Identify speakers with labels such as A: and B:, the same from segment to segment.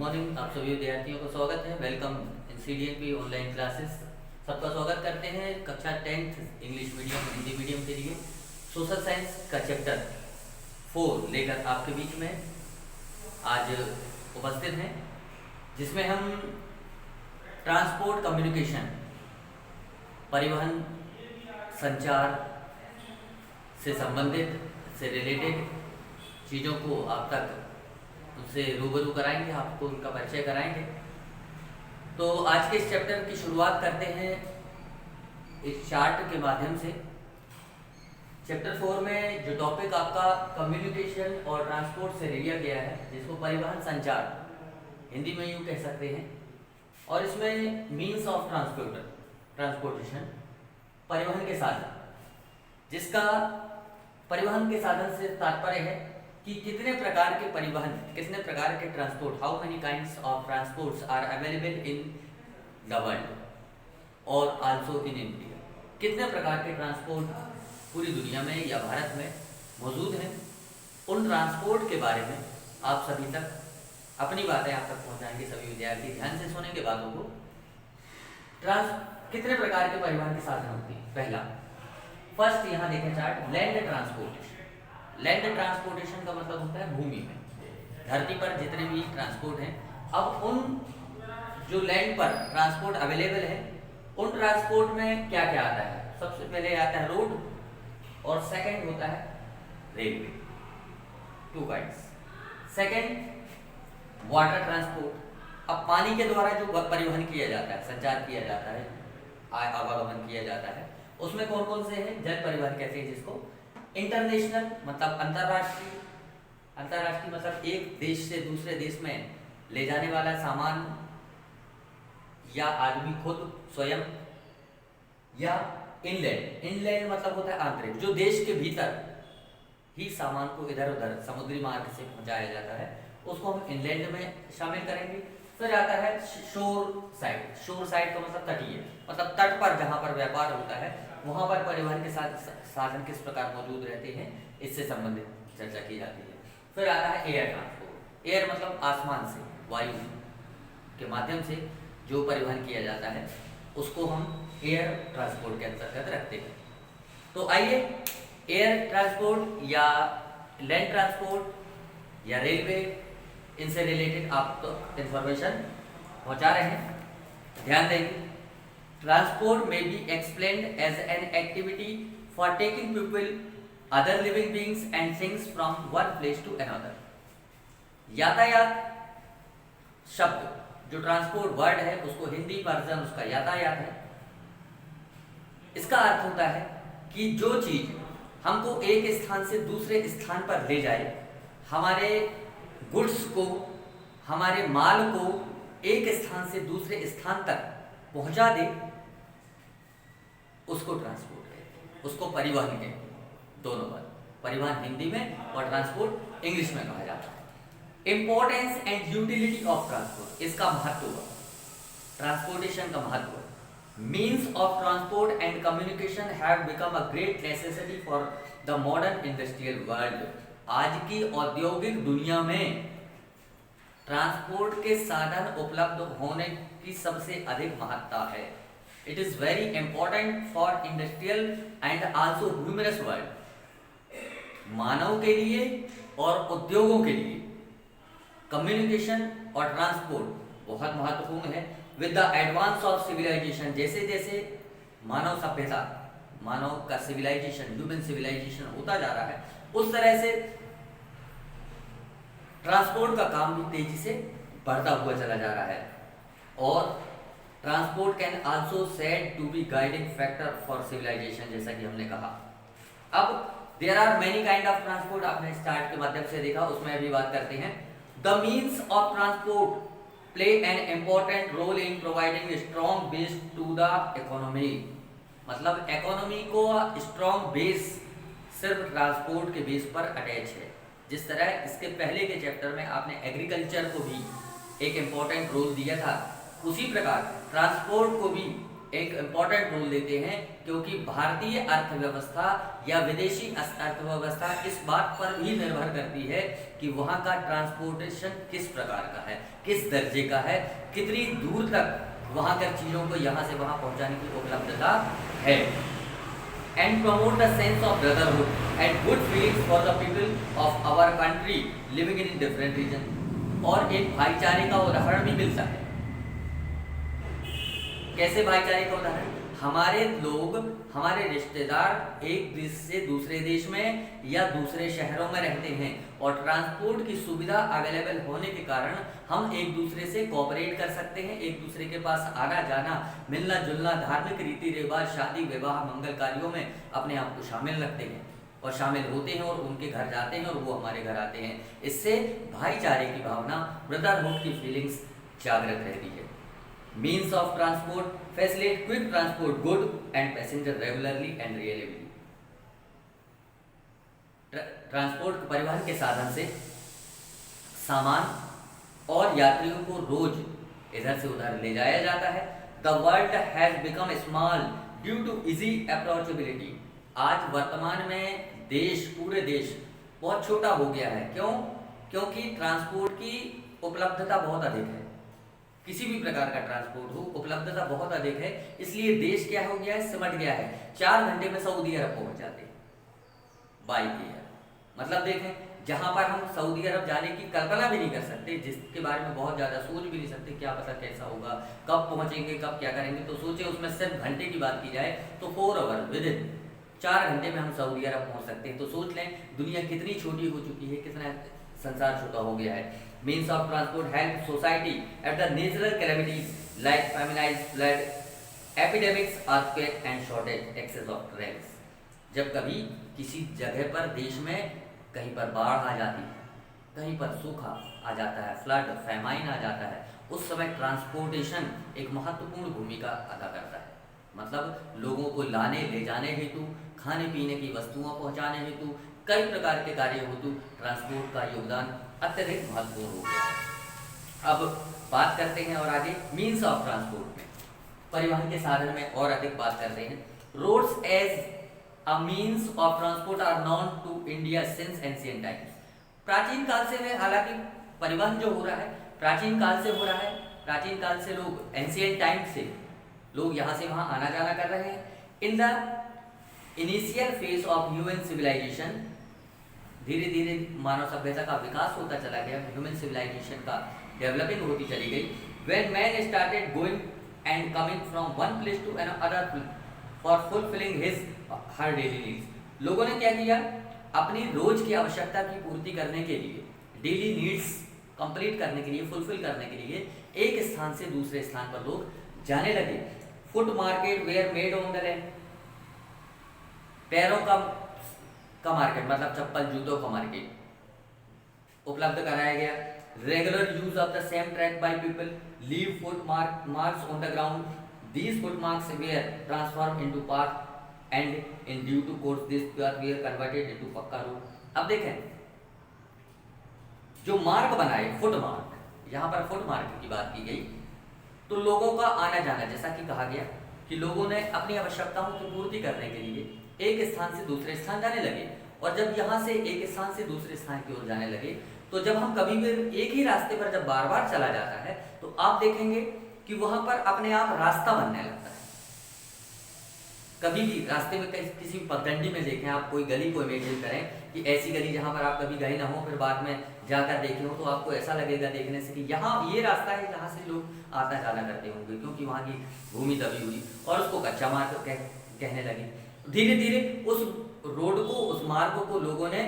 A: Morning. आप सभी विद्यार्थियों का स्वागत है। Welcome in CDNP online classes. सबका स्वागत करते हैं कक्षा 10th English medium Hindi medium के लिए सोशल साइंस का चैप्टर 4 लेकर आपके बीच में आज उपस्थित हैं, जिसमें हम ट्रांसपोर्ट कम्युनिकेशन, परिवहन, संचार से संबंधित से रिलेटेड चीज़ों को आप तक उनसे रूबरू कराएंगे, आपको उनका परिचय कराएंगे। तो आज के इस चैप्टर की शुरुआत करते हैं इस चार्ट के माध्यम से। चैप्टर 4 में जो टॉपिक आपका कम्युनिकेशन और ट्रांसपोर्ट से लिया गया है, जिसको परिवहन संचार हिंदी में यूँ कह सकते हैं, और इसमें मीन्स ऑफ ट्रांसपोर्टेशन, परिवहन के साधन, जिसका परिवहन के साधन से तात्पर्य है कि कितने प्रकार के परिवहन, कितने प्रकार के transport, how many kinds of transports are available in the world और आल्सो इन इंडिया। कितने प्रकार के ट्रांसपोर्ट पूरी दुनिया में या भारत में मौजूद हैं। उन ट्रांसपोर्ट के बारे में आप सभी तक अपनी बातें आप तक पहुंचाएंगे सभी विद्यार्थी। ध्यान से सुनेंगे बातों को। कितने प्रकार के परिवहन के साधन होते हैं। पहला, फर्स्ट यहाँ देखें chart, land transportation. Land transportation का मतलब होता है भूमि में, धरती पर जितने भी ट्रांसपोर्ट हैं। अब उन जो लैंड पर ट्रांसपोर्ट अवेलेबल है, उन ट्रांसपोर्ट में क्या क्या आता है। सबसे पहले आता है रोड, और सेकंड होता है railway, 2 kinds. Second water transport. अब पानी के द्वारा जो परिवहन किया जाता है, संचार किया जाता है, आवागमन किया जाता है, उसमें कौन कौन से हैं। जल परिवहन कहते हैं जिसको। इंटरनेशनल मतलब अंतरराष्ट्रीय, अंतरराष्ट्रीय मतलब एक देश से दूसरे देश में ले जाने वाला सामान या आदमी खुद स्वयं। या इनलैंड, इनलैंड मतलब होता है आंतरिक, जो देश के भीतर ही सामान को इधर उधर समुद्री मार्ग से पहुंचाया जाता है, उसको हम इनलैंड में शामिल करेंगे। फिर आता है शोर साइड। शोर साइड का मतलब तटीय, मतलब तट पर जहाँ पर व्यापार होता है, वहाँ पर परिवहन के साधन किस प्रकार मौजूद रहते हैं, इससे संबंधित चर्चा की जाती है। फिर आता है एयर ट्रांसपोर्ट। एयर मतलब आसमान से, वायु के माध्यम से जो परिवहन किया जाता है, उसको हम एयर ट्रांसपोर्ट के अंतर्गत रखते हैं। तो आइए एयर ट्रांसपोर्ट या लैंड ट्रांसपोर्ट या रेलवे, इनसे रिलेटेड आप तो इंफॉर्मेशन पहुंचा रहे हैं, ध्यान देंगे। ट्रांसपोर्ट में be explained as an activity for taking people, other living beings and things from one place to another. यातायात शब्द, जो ट्रांसपोर्ट वर्ड है, उसको हिंदी वर्जन उसका यातायात है। इसका अर्थ होता है कि जो चीज हमको एक स्थान से दूसरे स्थान पर ले जाए, हमारे गुड्स को, हमारे माल को एक स्थान से दूसरे स्थान तक पहुंचा दे, उसको ट्रांसपोर्ट कहते हैं, उसको परिवहन कहते हैं। दोनों बार परिवहन हिंदी में और ट्रांसपोर्ट इंग्लिश में कहा जाता है। Importance and utility of transport, इसका महत्व, ट्रांसपोर्टेशन का महत्व। Means of transport and communication have become a great necessity for the modern industrial world. आज की औद्योगिक दुनिया में ट्रांसपोर्ट के साधन उपलब्ध होने की सबसे अधिक महत्ता है। It is very important for industrial and also humorous world. मानव के लिए और उद्योगों के लिए कम्युनिकेशन और ट्रांसपोर्ट बहुत महत्वपूर्ण है। With the advance of civilization, जैसे जैसे मानव सभ्यता, मानव का सिविलाइजेशन, ह्यूमन सिविलाइजेशन होता जा रहा है, उस तरह से ट्रांसपोर्ट का काम भी तेजी से बढ़ता हुआ चला जा रहा है। और transport can also said to be guiding factor for civilization, जैसा कि हमने कहा। अब there are many kind of transport, आपने स्टार्ट के माध्यम से देखा, उसमें अभी बात करते हैं। The means of transport play an important role in providing strong base to the economy. मतलब इकोनॉमी को स्ट्रॉन्ग बेस सिर्फ ट्रांसपोर्ट के बेस पर अटैच है। जिस तरह इसके पहले के चैप्टर में आपने एग्रीकल्चर को भी एक इम्पोर्टेंट रोल दिया था, उसी प्रकार ट्रांसपोर्ट को भी एक इम्पॉर्टेंट रोल देते हैं, क्योंकि भारतीय अर्थव्यवस्था या विदेशी अर्थव्यवस्था इस बात पर भी निर्भर करती है कि वहाँ का ट्रांसपोर्टेशन किस प्रकार का है, किस दर्जे का है, कितनी दूर तक वहाँ कर चीज़ों को यहाँ से वहाँ पहुँचाने की उपलब्धता है। And promote the sense of brotherhood and good feelings for the people of our country living in different region। और एक भाईचारे का उदाहरण भी मिलता है। कैसे भाईचारे का उदाहरण? हमारे लोग, हमारे रिश्तेदार एक देश से दूसरे देश में या दूसरे शहरों में रहते हैं और ट्रांसपोर्ट की सुविधा अवेलेबल होने के कारण हम एक दूसरे से कोऑपरेट कर सकते हैं, एक दूसरे के पास आना जाना, मिलना जुलना, धार्मिक रीति रिवाज, शादी विवाह, मंगल कार्यों में अपने आप को शामिल रखते हैं और शामिल होते हैं और उनके घर जाते हैं और वो हमारे घर आते हैं। इससे भाईचारे की भावना, ब्रदरहुड की फीलिंग्स जागृत रहती है। Means of transport facilitate quick transport good and passenger regularly and reliably। Transport परिवहन के साधन से सामान और यात्रियों को रोज इधर से उधर ले जाया जाता है। The world has become small due to easy approachability। आज वर्तमान में पूरे देश बहुत छोटा हो गया है। क्यों? क्योंकि ट्रांसपोर्ट की उपलब्धता बहुत अधिक है। किसी भी प्रकार का ट्रांसपोर्ट हो, उपलब्धता बहुत अधिक है, इसलिए देश क्या हो गया है, सिमट गया है। 4 घंटे में सऊदी अरब पहुंच जाते हैं बाई एयर। मतलब देखें, जहां पर हम सऊदी अरब जाने की कल्पना भी नहीं कर सकते, जिसके बारे में बहुत ज़्यादा सोच भी नहीं सकते, क्या पता कैसा होगा, कब पहुंचेंगे, कब क्या करेंगे, तो सोचे उसमें सिर्फ घंटे की बात की जाए तो 4 आवर विदिन 4 घंटे में हम सऊदी अरब पहुँच सकते हैं। तो सोच लें दुनिया कितनी छोटी हो चुकी है, कितना संसार छोटा हो गया है। Means of transport help society at the natural calamities like famines, flood, epidemics, earthquake and shortage access of trains। जब कभी किसी जगह पर देश में कहीं पर बाढ़ आ जाती है, कहीं पर सूखा आ जाता है, फ्लड, फैमाइन आ जाता है, उस समय ट्रांसपोर्टेशन एक महत्वपूर्ण भूमिका अदा करता है। मतलब लोगों को लाने ले जाने हेतु, खाने पीने की वस्तुओं पहुंचाने हेतु, कई प्रकार के कार्य हेतु ट्रांसपोर्ट का योगदान अत्यधिक महत्वपूर्ण हो गया है। अब बात करते हैं और आगे मीन्स ऑफ ट्रांसपोर्ट में, परिवहन के साधन में और अधिक बात करते हैं। Roads as a means of transport are known to India since ancient times. प्राचीन काल से है, हालांकि परिवहन जो हो रहा है प्राचीन काल से हो रहा है। प्राचीन काल से लोग, एंशिएंट टाइम से लोग यहाँ से वहाँ आना जाना कर रहे हैं। In the initial phase of human civilization, धीरे धीरे मानव सभ्यता का विकास होता चला गया, ह्यूमन सिविलाइजेशन का डेवलपिंग होती चली गई। When man started going and coming from one place to another for fulfilling her daily needs. लोगों ने क्या किया, अपनी रोज की आवश्यकता की पूर्ति करने के लिए, डेली नीड्स कंप्लीट करने के लिए, फुलफिल करने के लिए एक स्थान से दूसरे स्थान पर लोग जाने लगे। Foot market were made on the land, पैरों का मार्केट मतलब चप्पल जूतों का मार्केट उपलब्ध कराया गया। Regular use of the same track by people, leave foot marks on the ground, these foot marks were transform into path and in due to course this path were converted into pucca road. अब देखें, जो मार्ग बनाए, foot mark, यहाँ पर foot mark की बात की गई, तो लोगों का आना जाना, जैसा कि कहा गया कि लोगों ने अपनी आवश्यकताओं की पूर्ति करने के लिए एक स्थान से दूसरे स्थान जाने लगे। और जब यहाँ से एक स्थान से दूसरे स्थान की ओर जाने लगे, तो जब हम कभी भी एक ही रास्ते पर जब बार बार चला जाता है, तो आप देखेंगे कि वहां पर अपने आप रास्ता बनने लगता है। कभी भी रास्ते में किसी पगडंडी में देखें आप, कोई गली को इमेजिन करें कि ऐसी गली जहां पर आप कभी गए ना हो, फिर बाद में जाकर देखे हो, तो आपको ऐसा लगेगा देखने से कि यहाँ ये रास्ता है जहाँ से लोग आता जाना करते होंगे, क्योंकि वहाँ की भूमि दबी हुई और उसको कच्चा मार्ग कहने लगे। धीरे धीरे उस रोड को, उस मार्ग को लोगों ने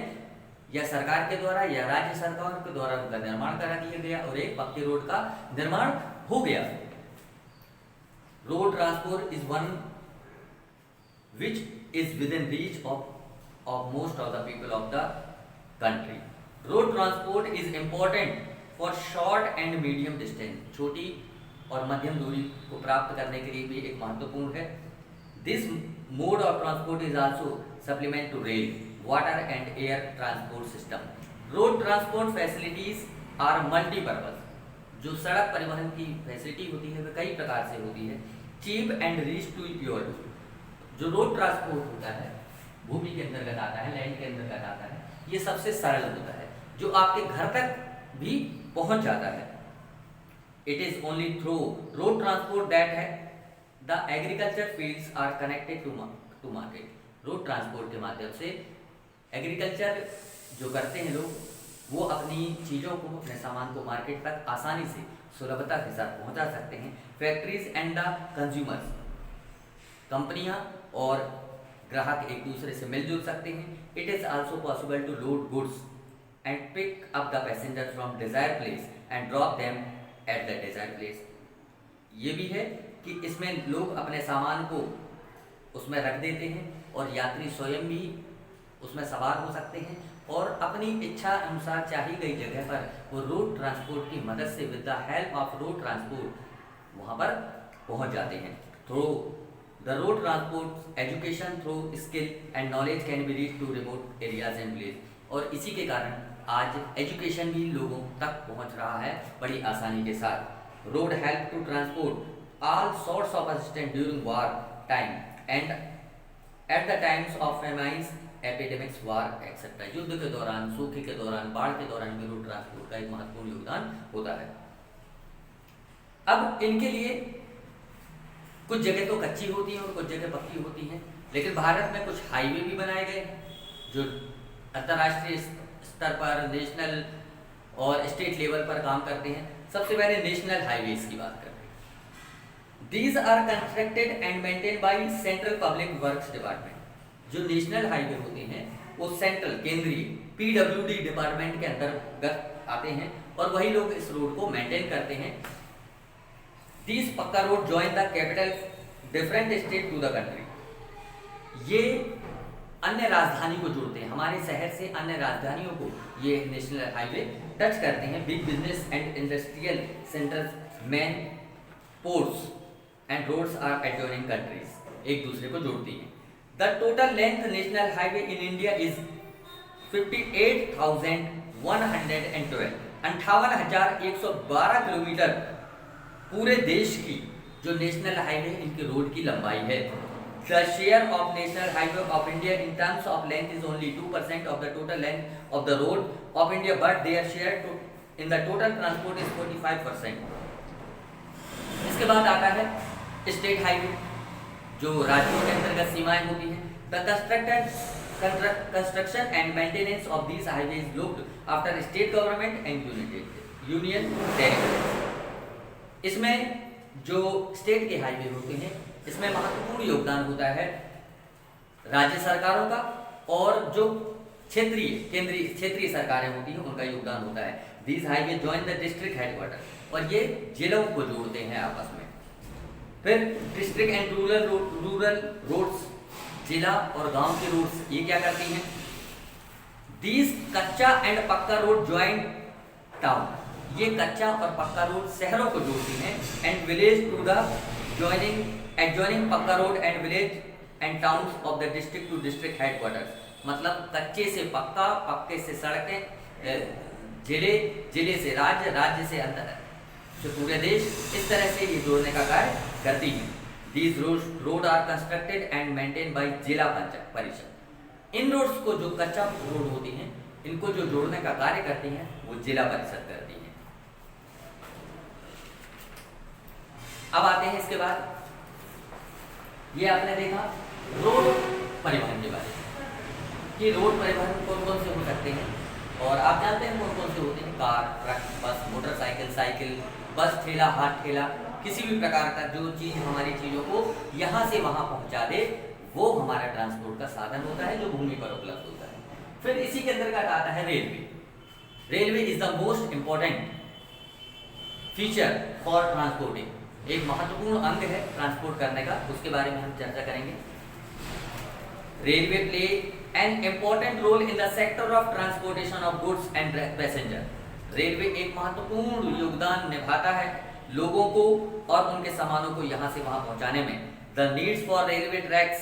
A: या सरकार के द्वारा या राज्य सरकार के द्वारा उनका निर्माण करा दिया गया और एक पक्के रोड का निर्माण हो गया। Road transport is one which is within reach of most of the people of the country। Road transport is important for short and medium distance, छोटी और मध्यम दूरी को प्राप्त करने के लिए भी एक महत्वपूर्ण है। This mode of transport is also supplement to rail, water and air transport system। Road transport facilities are multi-purpose। जो सड़क परिवहन की फैसिलिटी होती है वह कई प्रकार से होती है। Cheap and reach to your door. जो रोड ट्रांसपोर्ट होता है, भूमि के अंतर्गत आता है, लैंड के अंतर्गत आता है, ये सबसे सरल होता है, जो आपके घर तक भी पहुंच जाता है। It is only through road transport that है the agriculture fields are connected to market. Road transport के माध्यम से एग्रीकल्चर जो करते हैं लोग, वो अपनी चीज़ों को, अपने सामान को मार्केट तक आसानी से, सुलभता के साथ पहुंचा सकते हैं। फैक्ट्रीज एंड द कंज्यूमर्स, कंपनियां और ग्राहक एक दूसरे से मिलजुल सकते हैं। It is also possible to load goods and pick up the passenger from desire place and drop them at the desire place. ये भी है कि इसमें लोग अपने सामान को उसमें रख देते हैं और यात्री स्वयं भी उसमें सवार हो सकते हैं और अपनी इच्छा अनुसार चाही गई जगह पर वो रोड ट्रांसपोर्ट की मदद से, with the help of road transport, वहाँ पर पहुँच जाते हैं। Through the road transport education through skill and knowledge can be reach to remote areas and village. और इसी के कारण आज एजुकेशन भी लोगों तक पहुँच रहा है बड़ी आसानी के साथ। Road help to transport all sorts of assistant during war time and at the times of famines, epidemics, war etcetera. युद्ध के दौरान, सूखे के दौरान, बाढ़ के दौरान भी रोड ट्रांसपोर्ट का एक महत्वपूर्ण योगदान होता है। अब इनके लिए कुछ जगह तो कच्ची होती हैं और कुछ जगह पक्की होती हैं, लेकिन भारत में कुछ हाईवे भी बनाए गए जो अंतर्राष्ट्रीय स्तर पर, नेशनल और स्टेट लेवल पर काम करते हैं। सबसे पहले नेशनल हाईवेज की बात करते हैं। These are constructed and maintain by central public works department. जो नेशनल हाईवे होते हैं वो सेंट्रल, केंद्रीय PWD डिपार्टमेंट के अंतर्गत आते हैं और वही लोग इस रोड को मेंटेन करते हैं। These pucca road join the capital different state to the country. ये अन्य राजधानी को जोड़ते हैं, हमारे शहर से अन्य राजधानियों को ये नेशनल हाईवे टच करते हैं। Big business and industrial centres, main ports and roads are adjoining countries, एक दूसरे को जोड़ती हैं। The total length national highway in India is 58,112, 58,112 kilometre पूरे देश की जो नेशनल हाईवे इनके रोड की लंबाई है। The share of national highway of India in terms of length is only 2% of the total length of the road of India, but their share in the total transport is 45%. इसके बाद आता है state highway, जो राज्यों के अंतर्गत सीमाएं होती हैं। The construction and maintenance of these highways looked after state government and union territories। इसमें जो स्टेट के हाईवे होते हैं इसमें महत्वपूर्ण योगदान होता है राज्य सरकारों का और जो क्षेत्रीय सरकारें होती हैं उनका योगदान होता है। These highways join the district headquarters, और ये जिलों को जोड़ते हैं आपस में। फिर डिस्ट्रिक्ट एंड रूरल रोड्स, जिला और गांव के रोड्स, ये क्या करती हैं? These कच्चा एंड पक्का रोड ज्वाइन टाउन, ये कच्चा और पक्का रोड शहरों को जोड़ती हैं। And village to the adjoining pucca road and village and towns of the district to district headquarters. मतलब कच्चे से पक्का, पक्के से सड़कें, जिले से राज्य, राज्य से अंतर से पूरे देश, इस तरह से ये जोड़ने का कार्य करती हैं। These road are constructed and maintain by Zila Parishad. In roads को, जो कच्चा रोड होती हैं, इनको जो जोड़ने का कार्य करती हैं वो जिला परिषद करती है। अब आते हैं इसके बाद, ये आपने देखा रोड परिवहन के बारे में कि रोड परिवहन कौन कौन से हो सकते हैं, और आप जानते हैं कौन कौन से होते हैं? कार, ट्रक, बस, मोटरसाइकिल, साइकिल, बस, ठेला, हाथ ठेला, किसी भी प्रकार का जो चीज़ हमारी चीज़ों को यहाँ से वहाँ पहुँचा दे, वो हमारा ट्रांसपोर्ट का साधन होता है जो भूमि पर उपलब्ध होता है। फिर इसी के अंतर्गत आता है railway. Railway is the most important feature for transporting, एक महत्वपूर्ण अंग है ट्रांसपोर्ट करने का, उसके बारे में हम चर्चा करेंगे। Railway play an important role in the sector of transportation of goods and passenger. Railway एक महत्वपूर्ण योगदान निभाता है लोगों को और उनके सामानों को यहाँ से वहाँ पहुँचाने में। The needs for railway tracks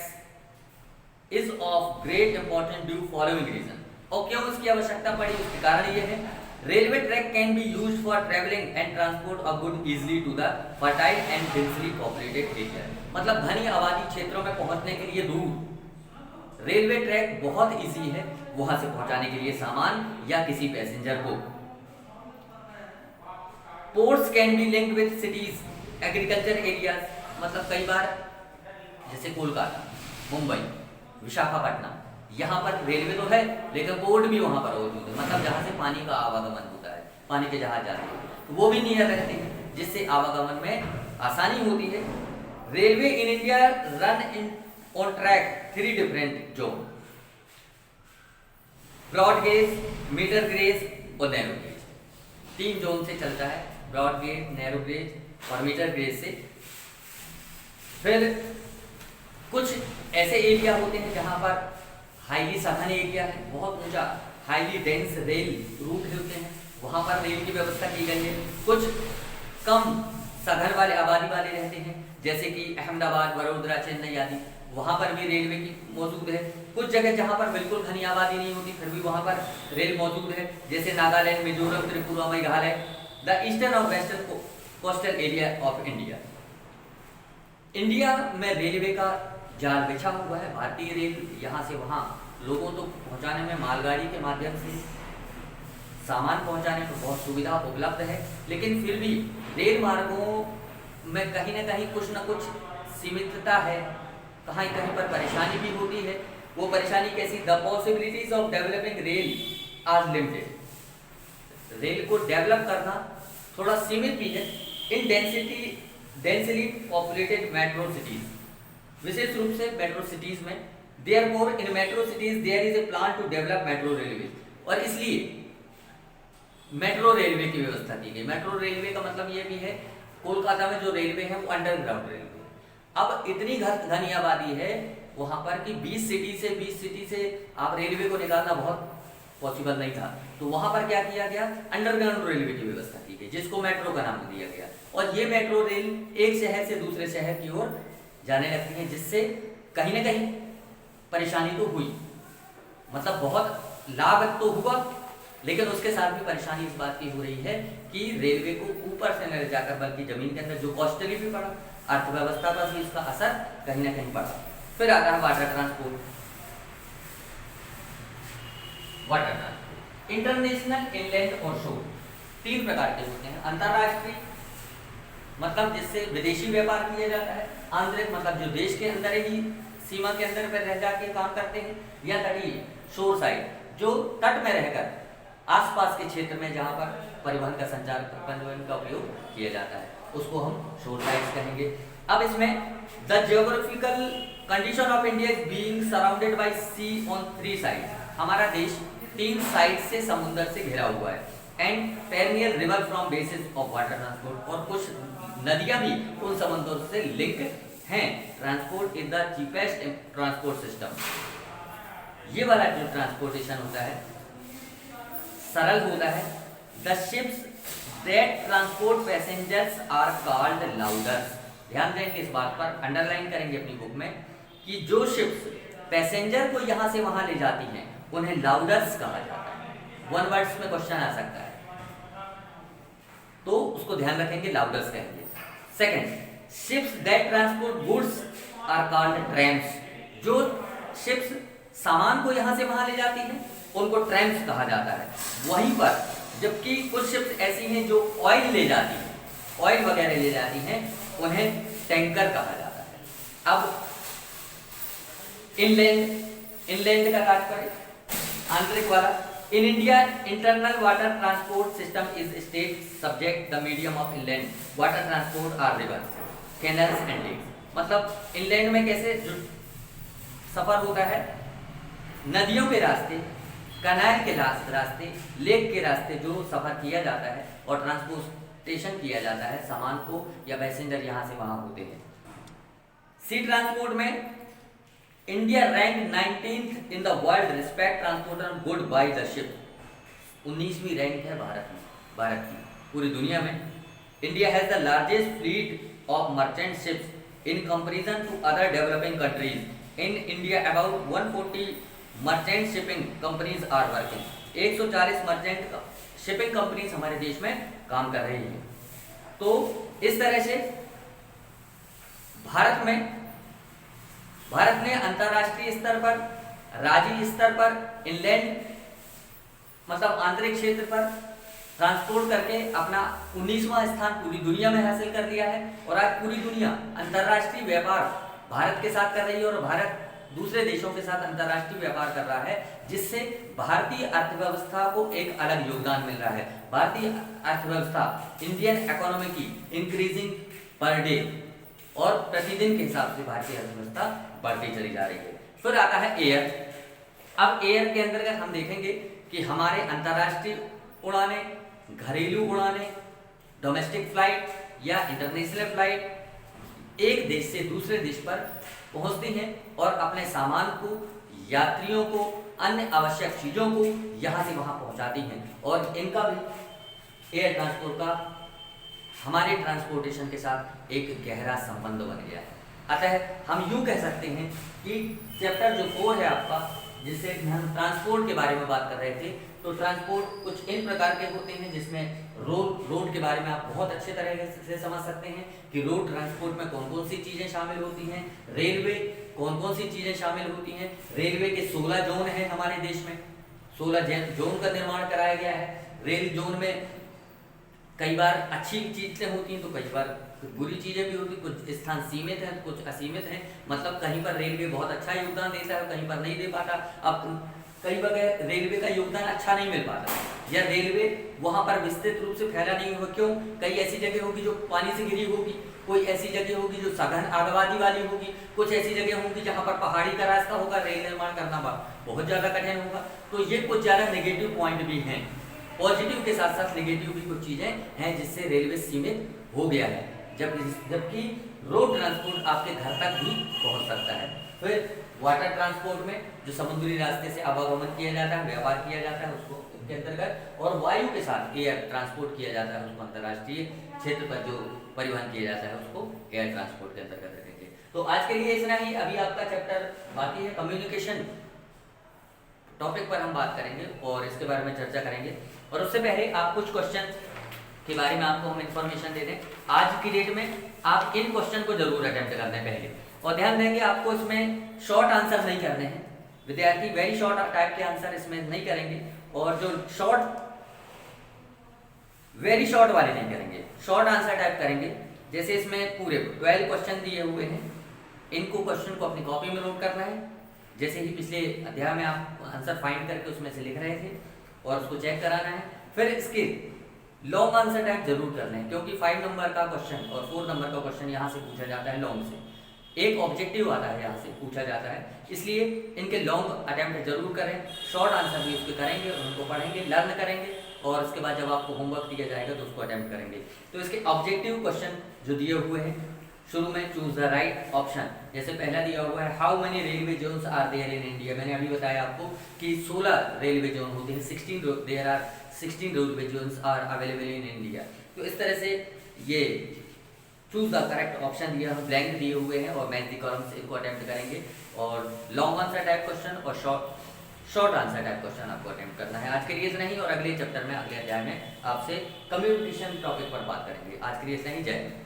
A: is of great importance due following reason. और क्यों इसकी आवश्यकता पड़ी? उसके कारण ये है railway track can be used for travelling and transport of good easily to the fertile and densely populated area. मतलब घनी आबादी क्षेत्रों में पहुंचने के लिए दूर रेलवे ट्रैक बहुत इजी है वहां से पहुंचाने के लिए सामान या किसी पैसेंजर को। Ports can be linked with cities, agriculture areas, मतलब कई बार जैसे कोलकाता, मुंबई, विशाखापट्टनम, यहाँ पर रेलवे तो है लेकिन पोर्ट भी वहाँ पर मौजूद है, मतलब जहाँ से पानी का आवागमन होता है, पानी के जहाज जाते हैं, तो वो भी नियर रहते हैं जिससे आवागमन में आसानी होती है। Railway in India run in on track 3 different zone, broad gauge, metre gauge और नैरो गेज। 3 जोन से चलता है, ब्रॉड गेज, नैरो गेज और मीटर गेज से। फिर कुछ ऐसे एरिया होते हैं जहाँ पर हाईली सघन एरिया है, बहुत ऊंचा हाईली डेंस रेल रूट होते हैं, वहाँ पर रेल की व्यवस्था की गई है। कुछ कम सघन वाले आबादी वाले रहते हैं जैसे कि अहमदाबाद, वडोदरा, चेन्नई आदि, वहाँ पर भी रेलवे की मौजूद है। कुछ जगह जहाँ पर बिल्कुल घनी आबादी नहीं होती फिर भी वहाँ पर रेल मौजूद है जैसे नागालैंड, मिजोरम, त्रिपुरा, मेघालय, द ईस्टर्न और western coastal area of India. India में रेलवे का जाल बिछा हुआ है। भारतीय रेल यहाँ से वहाँ लोगों तो पहुँचाने में मालगाड़ी के माध्यम से सामान पहुँचाने में बहुत सुविधा उपलब्ध है, लेकिन फिर भी रेल मार्गों में कहीं ना कहीं कुछ न कुछ सीमितता है, कहीं कहीं पर परेशानी भी होती है। वो परेशानी कैसी? The possibilities of developing rail are limited. Rail को डेवलप करना थोड़ा सीमित भी है in densely populated metro cities, विशेष रूप से मेट्रो सिटीज में। Therefore in metro cities there is a plan to develop metro railway, और इसलिए मेट्रो रेलवे की व्यवस्था की गई। मेट्रो रेलवे का मतलब ये भी है कोलकाता में जो रेलवे है वो अंडरग्राउंड रेलवे। अब इतनी घनी आबादी है वहां पर कि 20 सिटी से आप रेलवे को निकालना बहुत पॉसिबल नहीं था, तो वहां पर क्या किया गया? अंडरग्राउंड रेलवे की व्यवस्था की गई जिसको मेट्रो का नाम दिया गया। और ये मेट्रो रेल एक शहर से दूसरे शहर की ओर जाने लगती है, जिससे कहीं ना कहीं परेशानी तो हुई, मतलब बहुत लाभ तो हुआ, लेकिन उसके साथ भी परेशानी इस बात की हो रही है कि रेलवे को ऊपर से न जाकर बल्कि जमीन के अंदर जो कॉस्टली भी पड़ा, अर्थव्यवस्था पर भी इसका असर कहीं ना कहीं पड़ा। फिर आता है water transport. Water transport international, inland और शोर, 3 प्रकार के होते हैं। अंतरराष्ट्रीय मतलब जिससे विदेशी व्यापार किया जाता है, आंतरिक मतलब जो देश के अंदर ही सीमा के अंदर पर रह जाके काम करते हैं, या तटीय शोर साइड जो तट में रहकर आसपास के क्षेत्र में जहाँ पर परिवहन का उपयोग किया जाता है उसको हम शोर साइड्स कहेंगे। अब इसमें the geographical condition of India is being surrounded by sea on 3 sides. हमारा देश 3 साइड से समुद्र से घिरा हुआ है। And perennial river from basis of water transport, और कुछ नदियां भी उन समुद्रों से लिंक हैं। Transport is the cheapest transport system. ये वाला जो ट्रांसपोर्टेशन होता है सरल होता है। The ships that transport passengers are called loaders. ध्यान देंगे इस बात पर, अंडरलाइन करेंगे अपनी बुक में कि जो शिप्स पैसेंजर को यहाँ से वहां ले जाती हैं उन्हें लाउडर्स कहा जाता है। 1 वर्ड्स में क्वेश्चन आ सकता है तो उसको ध्यान रखेंगे, लाउडर्स कहेंगे। Second, ships that transport goods are called trams. जो शिप्स सामान को यहाँ से वहां ले जाती हैं उनको ट्रैम्स कहा जाता है। वहीं पर जबकि कुछ शिप्स ऐसी हैं जो ऑयल ले जाती हैं, ऑयल वगैरह ले जाती हैं, उन्हें टैंकर कहा जाता है। अब इनलैंड का तात्पर्य आंतरिक वाला। In India internal water transport system is state subject the medium of inland water transport are rivers, canals and lakes. मतलब इनलैंड में कैसे जो सफर होता है, नदियों के रास्ते, कनाल के रास्ते, लेक के रास्ते जो सफर किया जाता है और ट्रांसपोर्टेशन किया जाता है सामान को या पैसेंजर यहाँ से वहाँ होते हैं। सी ट्रांसपोर्ट में India rank 19th in the world respect transporter good by the ship. 19वीं रैंक है भारत की पूरी दुनिया में। India has the largest fleet of merchant ships in comparison to other developing countries. In India about 140 merchant shipping companies are working. 140 merchant shipping companies हमारे देश में काम कर रही है। तो इस तरह से भारत ने अंतरराष्ट्रीय स्तर पर, राज्य स्तर पर, इनलैंड मतलब आंतरिक क्षेत्र पर ट्रांसपोर्ट करके अपना 19वां स्थान पूरी दुनिया में हासिल कर लिया है। और आज पूरी दुनिया अंतरराष्ट्रीय व्यापार भारत के साथ कर रही है और भारत दूसरे देशों के साथ अंतरराष्ट्रीय व्यापार कर रहा है, जिससे भारतीय अर्थव्यवस्था को एक अलग योगदान मिल रहा है। भारतीय अर्थव्यवस्था, इंडियन इकोनॉमी की इंक्रीजिंग पर डे और प्रतिदिन के हिसाब से भारतीय अर्थव्यवस्था बढ़ती चली जा रही है। फिर आता है एयर। अब एयर के अंतर्गत हम देखेंगे कि हमारे अंतरराष्ट्रीय उड़ाने, घरेलू उड़ाने, डोमेस्टिक फ्लाइट या इंटरनेशनल फ्लाइट एक देश से दूसरे देश पर पहुंचती हैं और अपने सामान को, यात्रियों को, अन्य आवश्यक चीजों को यहां से वहां पहुंचाती हैं। और इनका भी एयर ट्रांसपोर्ट का हमारे ट्रांसपोर्टेशन के साथ एक गहरा संबंध बन गया है। अतः हम यूं कह सकते हैं कि चैप्टर जो 4 है आपका, जिससे हम ट्रांसपोर्ट के बारे में बात कर रहे थे, तो ट्रांसपोर्ट कुछ इन प्रकार के होते हैं जिसमें रोड के बारे में आप बहुत अच्छे तरह से समझ सकते हैं कि रोड ट्रांसपोर्ट में कौन कौन सी चीज़ें शामिल होती हैं, रेलवे कौन कौन सी चीज़ें शामिल होती हैं। रेलवे के 16 जोन हैं हमारे देश में, 16 जोन का निर्माण कराया गया है। रेल जोन में कई बार अच्छी चीज़ें होती हैं तो कई बार बुरी चीज़ें भी होती हैं, कुछ स्थान सीमित हैं, कुछ असीमित हैं। मतलब कहीं पर रेलवे बहुत अच्छा योगदान देता है, कहीं पर नहीं दे पाता। अब कई जगह रेलवे का योगदान अच्छा नहीं मिल पाता, या रेलवे वहाँ पर विस्तृत रूप से फैला नहीं होगा। क्यों? कई ऐसी जगह होगी जो पानी से घिरी होगी, कोई ऐसी जगह होगी जो सघन आबादी वाली होगी, कुछ ऐसी जगह होगी जहाँ पर पहाड़ी का रास्ता होगा, रेल निर्माण करना बहुत ज़्यादा कठिन होगा। तो ये कुछ ज़्यादा नेगेटिव पॉइंट भी हैं। पॉजिटिव के साथ साथ नेगेटिव भी कुछ चीज़ें हैं जिससे रेलवे सीमित हो गया है, जबकि रोड ट्रांसपोर्ट आपके घर तक भी पहुंच सकता है। फिर वाटर ट्रांसपोर्ट में जो समुद्री रास्ते से आवागमन किया जाता है, व्यापार किया जाता है, उसको इनके अंतर्गत, और वायु के साथ एयर ट्रांसपोर्ट किया जाता है, उसको अंतर्राष्ट्रीय क्षेत्र पर जो परिवहन किया जाता है उसको एयर ट्रांसपोर्ट के अंतर्गत रखेंगे। तो आज के लिए इतना ही। अभी आपका चैप्टर बाकी है, कम्युनिकेशन टॉपिक पर हम बात करेंगे और इसके बारे में चर्चा करेंगे। और उससे पहले आप कुछ क्वेश्चन के बारे में आपको हम इन्फॉर्मेशन दे दें। आज की डेट में आप इन क्वेश्चन को जरूर अटेम्प्ट करना है पहले, और ध्यान देंगे आपको इसमें शॉर्ट आंसर नहीं करने हैं विद्यार्थी, वेरी शॉर्ट टाइप के आंसर इसमें नहीं करेंगे, और जो वेरी शॉर्ट वाले नहीं करेंगे, शॉर्ट आंसर टाइप करेंगे। जैसे इसमें पूरे 12 क्वेश्चन दिए हुए हैं, इनको क्वेश्चन को अपनी कॉपी में नोट करना है, जैसे ही पिछले अध्याय में आप आंसर फाइंड करके उसमें से लिख रहे थे, और उसको चेक कराना है। फिर इसके लॉन्ग आंसर टाइप जरूर करना है, क्योंकि 5 नंबर का क्वेश्चन और 4 नंबर का क्वेश्चन यहाँ से पूछा जाता है लॉन्ग से, एक ऑब्जेक्टिव आता है यहाँ से पूछा जाता है, इसलिए इनके लॉन्ग अटेम्प्ट जरूर करें। शॉर्ट आंसर भी उसके करेंगे, उनको पढ़ेंगे, लर्न करेंगे, और उसके बाद जब आपको होमवर्क दिया जाएगा तो उसको अटेम्प्ट करेंगे। तो इसके ऑब्जेक्टिव क्वेश्चन जो दिए हुए हैं, शुरू में चूज द राइट ऑप्शन। जैसे पहला दिया हुआ है, how many railway zones are there in India. मैंने अभी बताया आपको कि 16 रेलवे जोन होते हैं, 16 railway zones are available in India. तो इस तरह से ये चूज द करेक्ट ऑप्शन दिया, ब्लैंक दिए हुए हैं, और मैच द कॉलम्स, इनको अटेम्प्ट करेंगे। और लॉन्ग आंसर टाइप क्वेश्चन और शॉर्ट आंसर टाइप क्वेश्चन आपको अटेम्प्ट करना है। आज के लिए इतना ही, और अगले चैप्टर में, अगले अध्याय में आपसे कम्युनिकेशन टॉपिक पर बात करेंगे। आज के लिए इतना ही, जय हिंद।